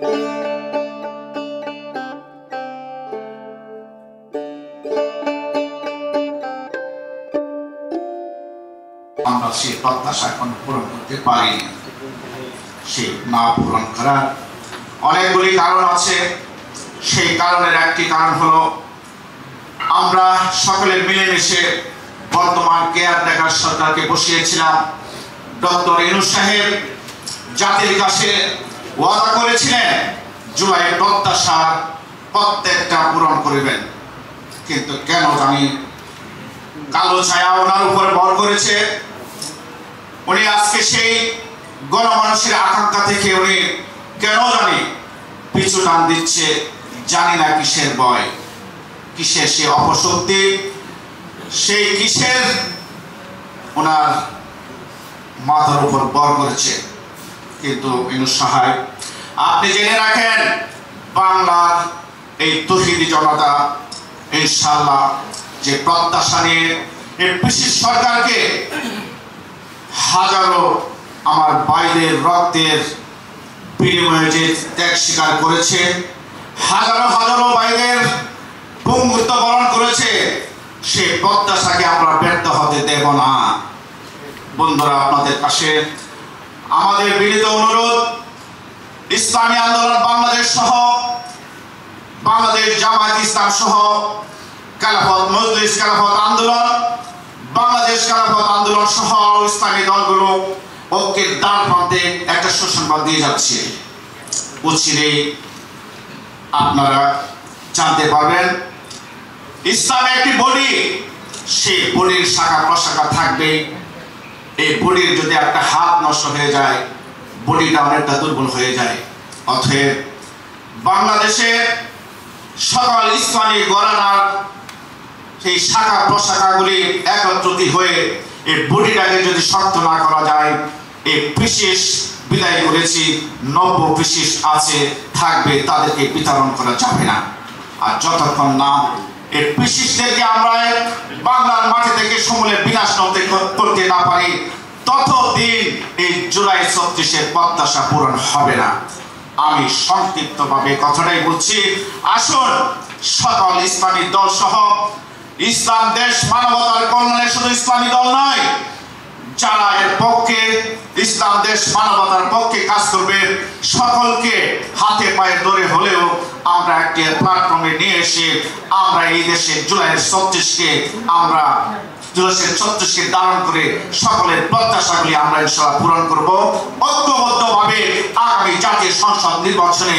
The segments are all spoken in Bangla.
আমরা সেই প্রত্যাশা এখনো পূরণ করতে পারিনি। সেই না পূরণ করার অনেকগুলি কারণ আছে। সেই কারণের একটি কারণ হলো আমরা সকলে মিলেমিশে বর্তমান কেয়ারটেকার সরকারকে বসিয়েছিলাম। ডক্টর ইউনূস সাহেব জাতির কাছে ওয়াদা করেছিলেন জুলাই প্রত্যাশা প্রত্যেকটা পূরণ করবেন, কিন্তু কেন জানি কালো ছায়া ওনার উপর ভর করেছে। উনি আজকে সেই গণমানুষের আকাঙ্ক্ষা থেকে উনি কেন জানি পিছু টান দিচ্ছে। জানি না কিসের ভয়, কিসের সে অপশক্তি, সেই কিসের ওনার মাথার উপর ভর করেছে। কিন্তু ইউনূস সাহেব, আপনি জেনে রাখেন বাংলার এই তৌহিদি জনতা ইনশাআল্লাহ যে প্রত্যাশা নিয়ে এই বিশেষ সরকারকে হাজারো আমার ভাইদের রক্তের বিনিময়ে যে ত্যাগ স্বীকার করেছে, হাজারো হাজারো ভাইদের পঙ্গুত্ব বরণ করেছে, সেই প্রত্যাশাকে আমরা ব্যর্থ হতে দেব না। বন্ধুরা, আপনাদের কাছে আমাদের বিনীত অনুরোধ, ইসলামী আন্দোলন বাংলাদেশ সহ বাংলাদেশ জামায়াত ইসলাম সহ খেলাফত মজলিস, খেলাফত আন্দোলন, বাংলাদেশ খেলাফত আন্দোলন সহ ইসলামী দলগুলো ঐক্যের দ্বার প্রান্তে একটা সুসংবাদ দিয়ে যাচ্ছে। অচিরেই আপনারা জানতে পারবেন ইসলামের একটি বডি, সেই বডির শাখা প্রশাখা থাকবে। এই বডির যদি একটা হাত নষ্ট হয়ে যায়, বডিটা অনেকটা দুর্বল হয়ে যায়। অতএব বাংলাদেশে সকল ইসলামী ঘরানার সেই শাখা প্রশাখাগুলি একত্রিত হয়ে এই বডিটাকে যদি শক্ত না করা যায়, এই বিশেষ বিদায় করেছি, নব্য বিশেষ আছে থাকবে, তাদেরকে বিতরণ করা যাবে না। আর যতক্ষণ না এই বিশেষদেরকে আমরা বাংলার মাটি থেকে সমূলে বিনাশ করতে না পারি, ততদিন এই জুলাই ৩৬-এর প্রত্যাশা পূরণ হবে না। আমি সংক্ষিপ্তভাবে কথাটাই বলছি। আসুন সকল ইসলামী দল সহ ইসলাম দেশ মানবতার কল্যাণে, শুধু ইসলামী দল নয়, যারা এর পক্ষে ইসলাম দেশ মানবতার পক্ষে কাজ করবে, সকলকে হাতে পায়ে ধরে হলেও আমরা একটি প্ল্যাটফর্মে নিয়ে এসে আমরা এই দেশে জুলাই ৩৬-কে আমরা ধারণ করে সকলের প্রত্যাশাগুলি আমরা ইনশাআল্লাহ পূরণ করব। ঐক্যবদ্ধভাবে আগামী জাতীয় সংসদ নির্বাচনে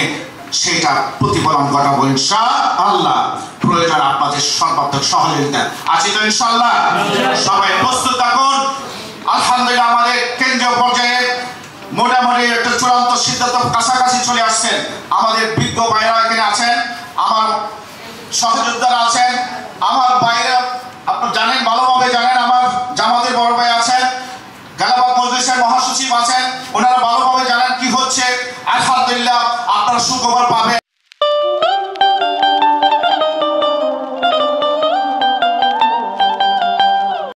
সেটা প্রতিফলন ঘটাবো ইনশাআল্লাহ। প্রয়োজন আপনাদের সর্বাত্মক সহযোগিতা আছে তো ইনশাআল্লাহ। সবাই প্রস্তুত থাকুন। আলহামদুলিল্লাহ, আমাদের কেন্দ্রীয় পর্যায়ে মোটামুটি একটা চূড়ান্ত সিদ্ধান্ত কাছাকাছি চলে আসছেন। আমাদের বিজ্ঞ ভাইরা এখানে আছেন, আমার সহযোদ্ধারা আছেন, আমার ভাইরা আপনারা জানেন, ভালোভাবে জানেন, আমার জামাতের বড় ভাই আছেন, খেলাফত মজলিসের মহাসচিব আছেন, ওনারা ভালোভাবে জানেন কি হচ্ছে। আলহামদুলিল্লাহ, আপনারা সুখবর